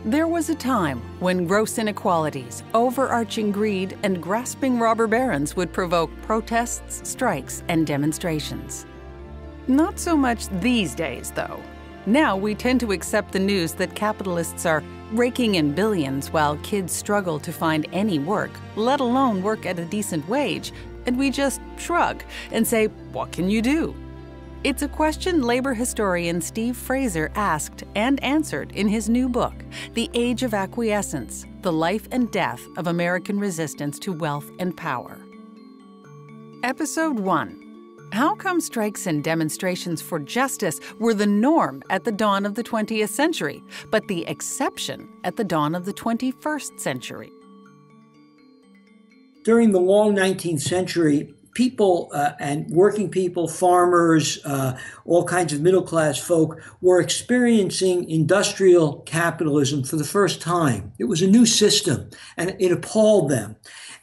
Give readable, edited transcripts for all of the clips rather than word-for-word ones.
There was a time when gross inequalities, overarching greed, and grasping robber barons would provoke protests, strikes, and demonstrations. Not so much these days, though. Now we tend to accept the news that capitalists are raking in billions while kids struggle to find any work, let alone work at a decent wage, and we just shrug and say, "What can you do?" It's a question labor historian Steve Fraser asked and answered in his new book, The Age of Aquiescence: The Life and Death of American Resistance to Wealth and Power. Episode 1. How come strikes and demonstrations for justice were the norm at the dawn of the 20th century, but the exception at the dawn of the 21st century? During the long 19th century, people and working people, farmers, all kinds of middle-class folk were experiencing industrial capitalism for the first time. It was a new system, and it appalled them.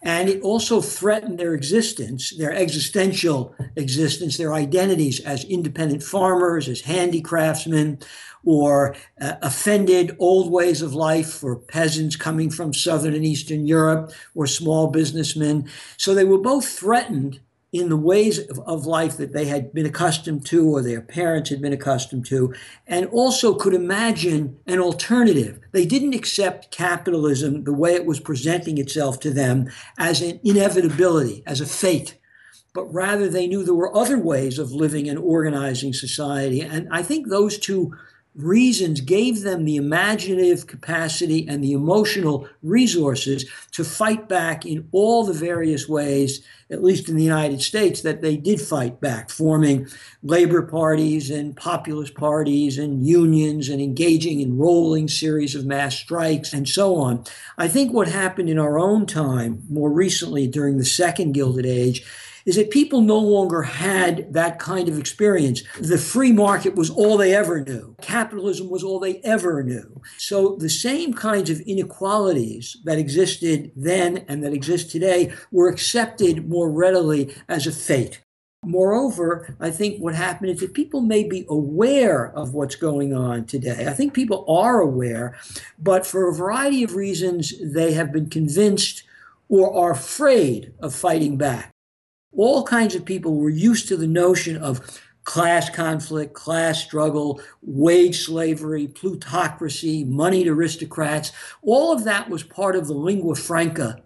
And it also threatened their existence, their existential existence, their identities as independent farmers, as handicraftsmen, or offended old ways of life for peasants coming from Southern and Eastern Europe, or small businessmen. So they were both threatened in the ways of life that they had been accustomed to or their parents had been accustomed to, and also could imagine an alternative. They didn't accept capitalism the way it was presenting itself to them as an inevitability, as a fate, but rather they knew there were other ways of living and organizing society. And I think those two reasons gave them the imaginative capacity and the emotional resources to fight back in all the various ways, at least in the United States, that they did fight back, forming labor parties and populist parties and unions and engaging in rolling series of mass strikes and so on. I think what happened in our own time, more recently during the Second Gilded Age, is that people no longer had that kind of experience. The free market was all they ever knew. Capitalism was all they ever knew. So the same kinds of inequalities that existed then and that exist today were accepted more readily as a fate. Moreover, I think what happened is that people may be aware of what's going on today. I think people are aware, but for a variety of reasons, they have been convinced or are afraid of fighting back. All kinds of people were used to the notion of class conflict, class struggle, wage slavery, plutocracy, moneyed aristocrats. All of that was part of the lingua franca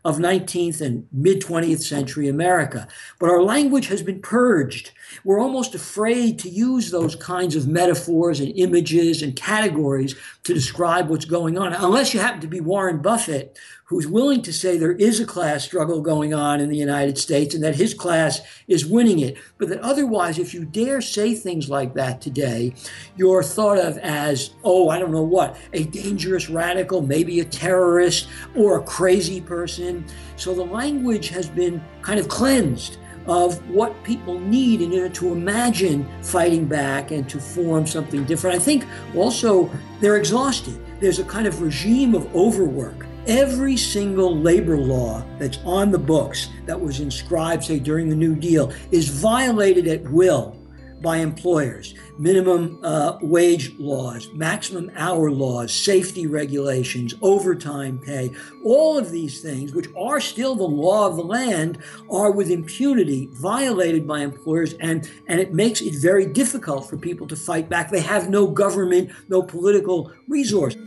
of 19th and mid-20th century America. But our language has been purged. We're almost afraid to use those kinds of metaphors and images and categories to describe what's going on, unless you happen to be Warren Buffett, who's willing to say there is a class struggle going on in the United States and that his class is winning it. But that otherwise, if you dare say things like that today, you're thought of as, oh, I don't know what, a dangerous radical, maybe a terrorist or a crazy person. So the language has been kind of cleansed of what people need in order to imagine fighting back and to form something different. I think also they're exhausted. There's a kind of regime of overwork. Every single labor law that's on the books that was inscribed, say, during the New Deal is violated at will by employers. Minimum wage laws, maximum hour laws, safety regulations, overtime pay, all of these things, which are still the law of the land, are with impunity violated by employers, and it makes it very difficult for people to fight back. They have no government, no political resource.